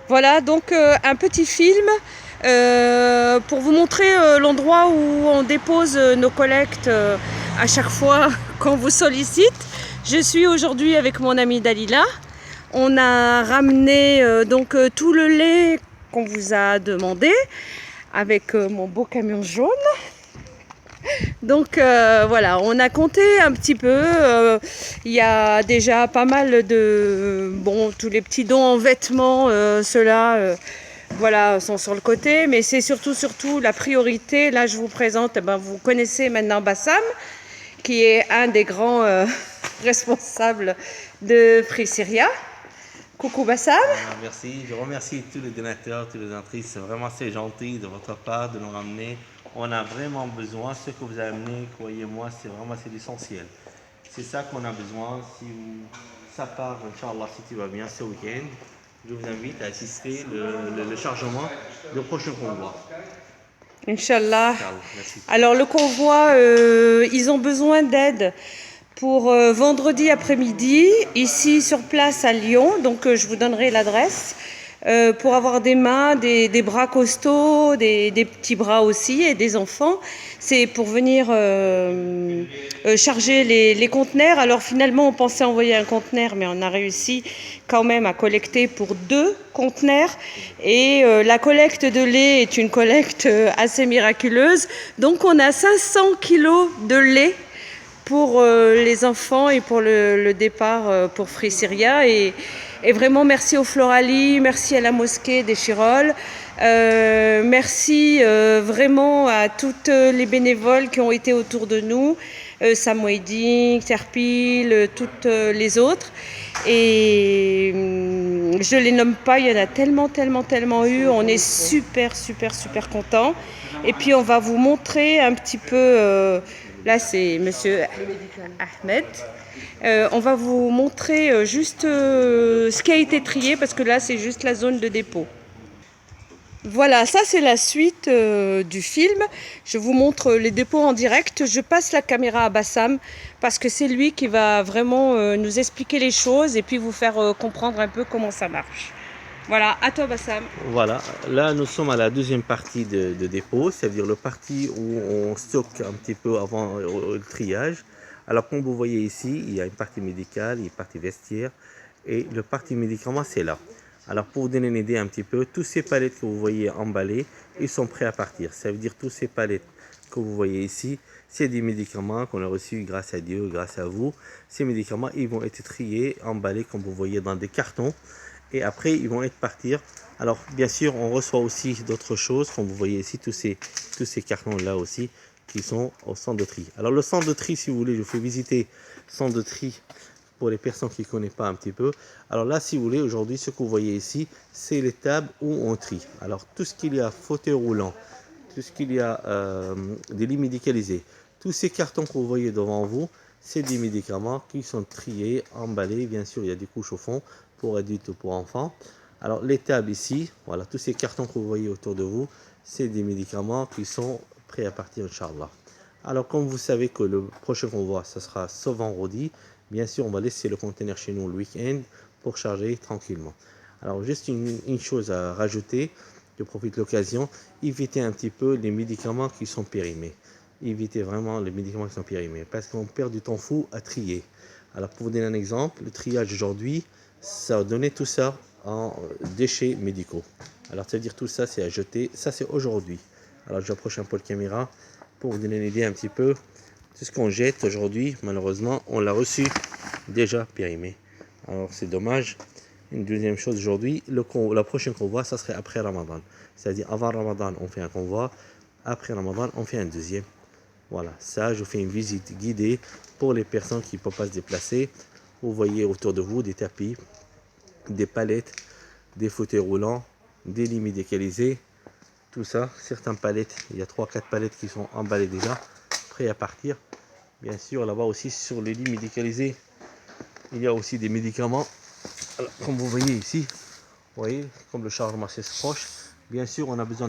Voilà, donc un petit film pour vous montrer l'endroit où on dépose nos collectes à chaque fois qu'on vous sollicite. Je suis aujourd'hui avec mon amie Dalila. On a ramené donc tout le lait qu'on vous a demandé avec mon beau camion jaune. Donc voilà, on a compté un petit peu. Il y a déjà pas mal de... Bon, tous les petits dons en vêtements, ceux-là, voilà, sont sur le côté. Mais c'est surtout la priorité. Là, je vous présente, vous connaissez maintenant Bassam, qui est un des grands responsables de Free Syria. Coucou Bassam. Merci, je remercie tous les donateurs, tous les donatrices. Vraiment, c'est gentil de votre part de nous ramener. On a vraiment besoin. Ce que vous avez amené, croyez-moi, c'est l'essentiel. C'est ça qu'on a besoin. Si ça part, Inch'Allah, si tout va bien ce week-end, je vous invite à assister le chargement du prochain convoi. Inch'Allah. Merci. Alors le convoi, ils ont besoin d'aide pour vendredi après-midi, ici sur place à Lyon, donc je vous donnerai l'adresse, pour avoir des mains, des bras costauds, des petits bras aussi et des enfants. C'est pour venir charger les conteneurs. Alors finalement on pensait envoyer un conteneur, mais on a réussi quand même à collecter pour 2 conteneurs. Et la collecte de lait est une collecte assez miraculeuse. Donc on a 500 kilos de lait pour les enfants et pour le départ pour Free Syria. Et vraiment merci au Florali, merci à la mosquée des Chirols, merci vraiment à toutes les bénévoles qui ont été autour de nous, Sam Wedding, Serpil, toutes les autres. Et je les nomme pas, il y en a tellement eu. On est super contents. Et puis on va vous montrer un petit peu... Là, c'est monsieur Ahmed. On va vous montrer juste ce qui a été trié, parce que là, c'est juste la zone de dépôt. Voilà, ça c'est la suite du film. Je vous montre les dépôts en direct. Je passe la caméra à Bassam, parce que c'est lui qui va vraiment nous expliquer les choses et puis vous faire comprendre un peu comment ça marche. Voilà, à toi Bassam. Voilà, là nous sommes à la deuxième partie de dépôt, c'est-à-dire le partie où on stocke un petit peu avant le triage. Alors comme vous voyez ici, il y a une partie médicale, une partie vestiaire et le partie médicaments c'est là. Alors pour vous donner une idée un petit peu, tous ces palettes que vous voyez emballées, ils sont prêts à partir. Ça veut dire tous ces palettes que vous voyez ici, c'est des médicaments qu'on a reçus grâce à Dieu, grâce à vous. Ces médicaments, ils vont être triés, emballés comme vous voyez dans des cartons et après ils vont être partir. Alors bien sûr on reçoit aussi d'autres choses, comme vous voyez ici tous ces cartons là aussi qui sont au centre de tri. Alors le centre de tri, si vous voulez, je vous fais visiter le centre de tri pour les personnes qui ne connaissent pas un petit peu. Alors là, si vous voulez, aujourd'hui ce que vous voyez ici, c'est les tables où on trie. Alors tout ce qu'il y a fauteuil roulant, tout ce qu'il y a des lits médicalisés, tous ces cartons que vous voyez devant vous, c'est des médicaments qui sont triés, emballés. Bien sûr, il y a des couches au fond pour adultes ou pour enfants. Alors les tables ici, voilà, tous ces cartons que vous voyez autour de vous, c'est des médicaments qui sont prêts à partir, Inch'Allah. Alors comme vous savez que le prochain convoi, ce sera ce vendredi, bien sûr on va laisser le conteneur chez nous le week-end pour charger tranquillement. Alors juste une chose à rajouter, je profite de l'occasion, évitez un petit peu les médicaments qui sont périmés. Évitez vraiment les médicaments qui sont périmés, parce qu'on perd du temps fou à trier. Alors pour vous donner un exemple, le triage aujourd'hui, ça a donné tout ça en déchets médicaux. Alors ça veut dire tout ça c'est à jeter, ça c'est aujourd'hui. Alors j'approche un peu le caméra pour vous donner une idée un petit peu. Tout ce qu'on jette aujourd'hui, malheureusement, on l'a reçu déjà périmé. Alors c'est dommage. Une deuxième chose aujourd'hui, la prochaine convoi, ça serait après Ramadan. C'est-à-dire avant Ramadan, on fait un convoi. Après Ramadan, on fait un deuxième. Voilà, ça, je fais une visite guidée pour les personnes qui ne peuvent pas se déplacer. Vous voyez autour de vous des tapis, des palettes, des fauteuils roulants, des lits médicalisés, tout ça. Certaines palettes, il y a 3-4 palettes qui sont emballées déjà, prêts à partir. Bien sûr, là-bas aussi, sur les lits médicalisés, il y a aussi des médicaments. Alors, comme vous voyez ici, vous voyez, comme le chargement se proche, bien sûr, on a besoin